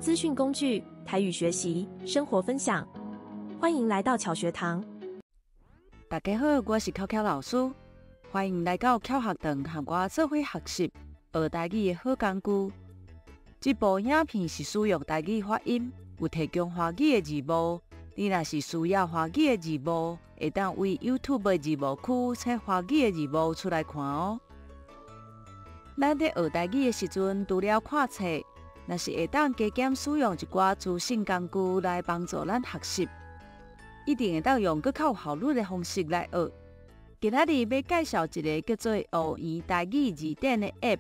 资讯工具、台语学习、生活分享。欢迎来到巧学堂。大家好，我是巧巧老师，欢迎来到巧学堂，和我做伙学习学台语的好工具。这部影片是使用台语发音，有提供华语的字幕。你若是需要华语的字幕，会当为 YouTube 的字幕区切华语的字幕出来看哦。咱在学台语的时阵，除了看册，若是会当加减使用一寡资讯工具来帮助咱学习，一定会当用更较有效率的方式来学。今仔日要介绍一个叫做学言台语字典的 App。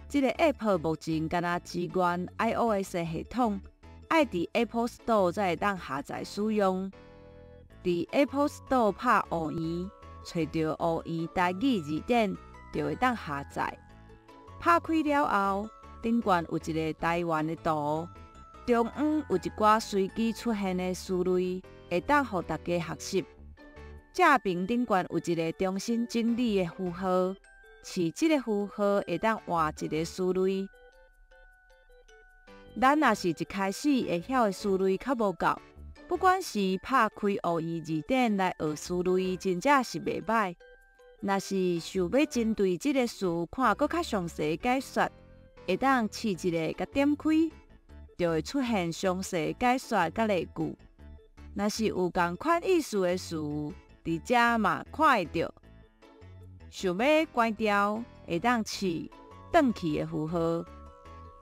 这个 App 目前敢若支援 iOS 的系统，爱伫 Apple Store 才会当下载使用。伫 Apple Store 拍学言，找到学言台语字典，就会当下载。拍开了后，顶悬有一个台湾的图，中央有一寡随机出现的词类，会当互大家学习。正面顶悬有一个重新整理的符号，是这个符号会当画一个词类。咱若是一开始会晓的词类较无够，不管是拍开学言字典来学词类，真正是袂歹。若是想要针对这个词看搁较详细解说，会当试一个甲点开，就会出现详细解说甲例句。若是有同款意思的词，伫遮嘛看会到。想要关掉，会当试转去的符号，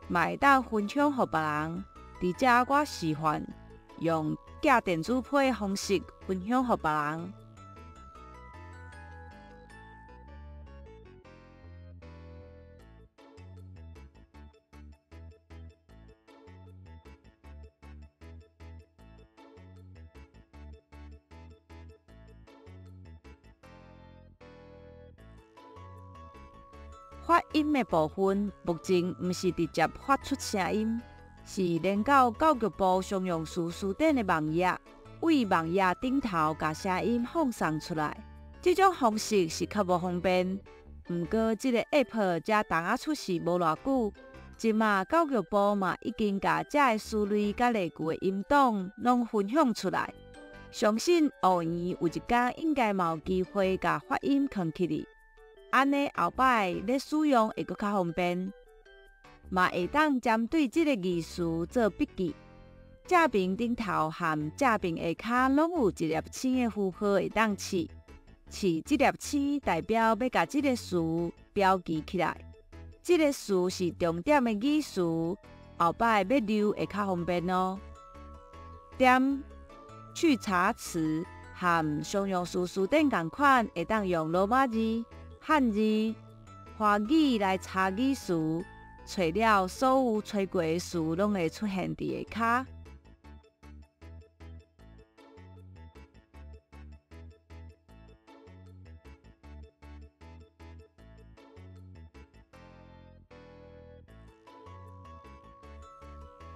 嘛会当分享予别人。伫遮我示范用寄电子批的方式分享予别人。发音的部分，目前毋是直接发出声音，是连到教育部常用词词典的网页，为网页顶头把声音放送出来。这种方式是较无方便，不过这个 App 才刚啊出世无偌久，即马教育部嘛已经把这个词类甲例句的音档拢分享出来，相信学言有一天应该嘛有机会把发音藏起来。安尼后摆咧使用会搁较方便，嘛会当针对这个字词做笔记。正面顶头和正面下骹拢有一粒星的符号会当刺，刺这粒星代表要甲这个词标记起来。这个词是重点的语词，后摆要留会较方便哦。点去查词和常用词词典同款，会当用罗马字、汉字、华语来查语词，找了所有找过的词，拢会出现伫下骹。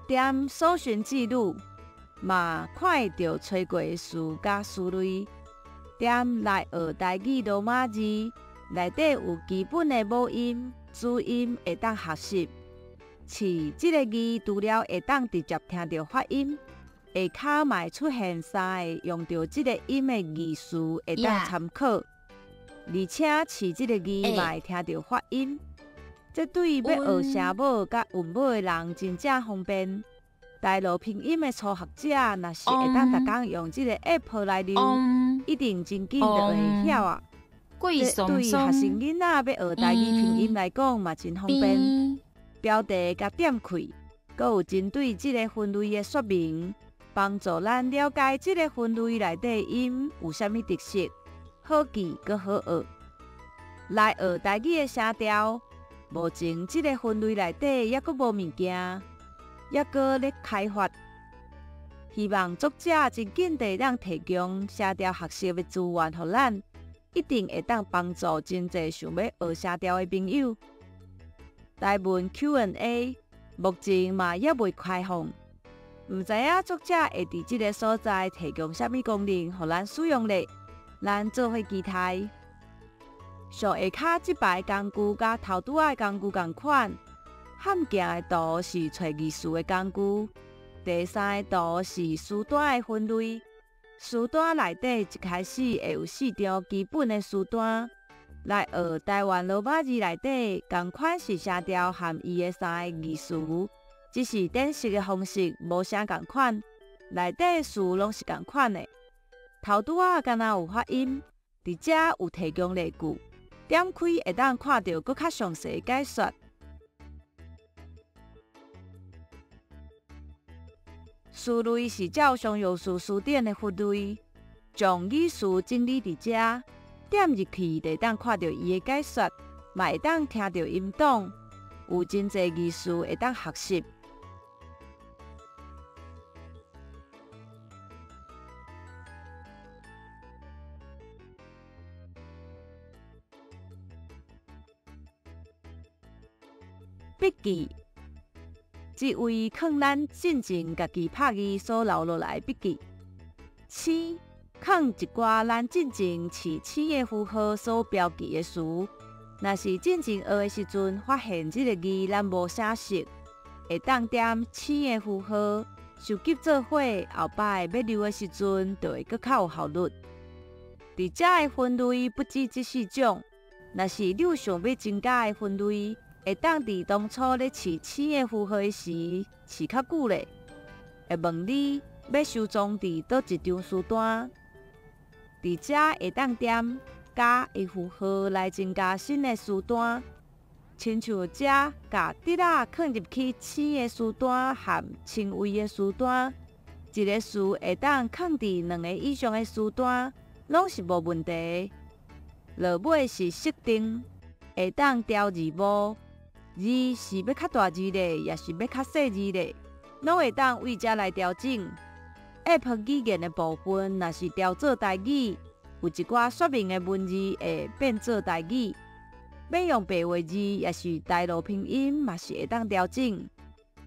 点搜寻记录，嘛看会到找过的词甲词类。点来学台语罗马字。内底有基本的母音、子音会当学习。是这个字除了会当直接听到发音，下骹嘛会出现3个用到这个音的字词会当参考，而且是这个字嘛会听到发音。这对要学声母甲韵母的人真正方便。台语拼音的初学者，若是会当逐工用这个 App 来溜，一定真紧就会晓啊。对学生囡仔要学台语拼音来讲嘛，真方便。标题甲点开，阁有针对这个分类的说明，帮助咱了解这个分类内底音有啥物特色，好记阁好学。来学台语的声调，目前这个分类内底还阁无物件，还阁咧开发。希望作者真紧地当提供声调学习的资源予咱。一定会当帮助真侪想要学声调的朋友。台文 Q&A 目前嘛也未开放，唔知影作者会伫即个所在提供啥物功能，互咱使用咧？咱做伙期待。上下骹即排工具甲头拄仔的工具共款，罕见的图是找艺术的工具。第三个图是书单的分类。书单内底一开始会有4张基本的书单，来学台湾罗马字内底同款是声调和伊的3个字词，只是典式的方式无啥同款，内底的词拢是同款的。头拄仔敢若有发音，伫遮有提供例句，点开会当看到搁较详细的解说。词类是照常用词词典的分类，将语词整理伫遮，点入去就当看到伊的解说，嘛会当听到音档，有真侪语词会当学习。笔记，即为藏咱进前家己拍字所留落来笔记。星，藏一寡咱进前饲星的符号所标记的词。若是进前学的时阵发现即个字咱无写熟，会当点星的符号收集做伙，后摆要留的时阵就会搁较有效率。伫遮的分类不止这4种，若是你有想要增加的分类，会当伫当初咧饲星的符号时饲较久咧，会问你要收藏伫倒一张书单。伫遮会当点加的符号来增加新的书单，亲像遮甲滴仔放入去星的书单和称谓的书单，一个词会当放伫2个以上的书单，拢是无问题。落尾是设定，会当调字幕。字是要较大字咧，也是要较细字咧，拢会当为遮来调整。App 语言的部分，若是调做台语，有一寡说明的文字会变做台语。要用白话字，也是台语拼音，嘛是会当调整。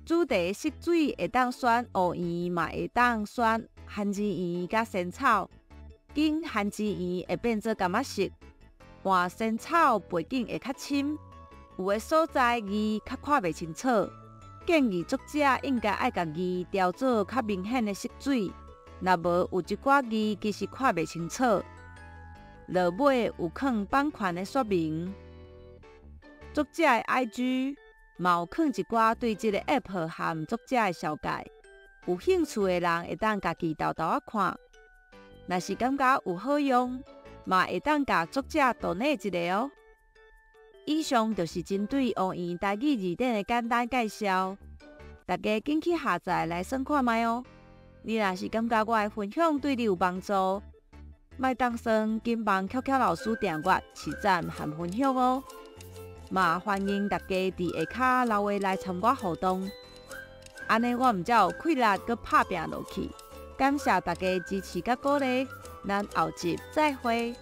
主题色水会当选乌圆，嘛会当选番薯圆甲仙草。紧番薯圆会变做柑仔色，换仙草背景会较深。有的所在字较看袂清楚，建议作者应该爱甲字调做较明显的色水，若无有一寡字其实看袂清楚。落尾有放版权的说明，作者的 IG 嘛有放一寡对这个 App 和作者的小解，有兴趣的人会当家己豆豆仔看。若是感觉有好用，嘛会当甲作者donate一个哦。以上就是针对乌圆台语字典的简单介绍，大家紧去下载来算看卖哦。你若是感觉我的分享对你有帮助，莫当算金棒巧巧老师订阅、试赞和分享哦。嘛欢迎大家伫下骹留话来参与互动，安尼我毋才有气力搁拍拼落去。感谢大家支持甲鼓励，咱后集再会。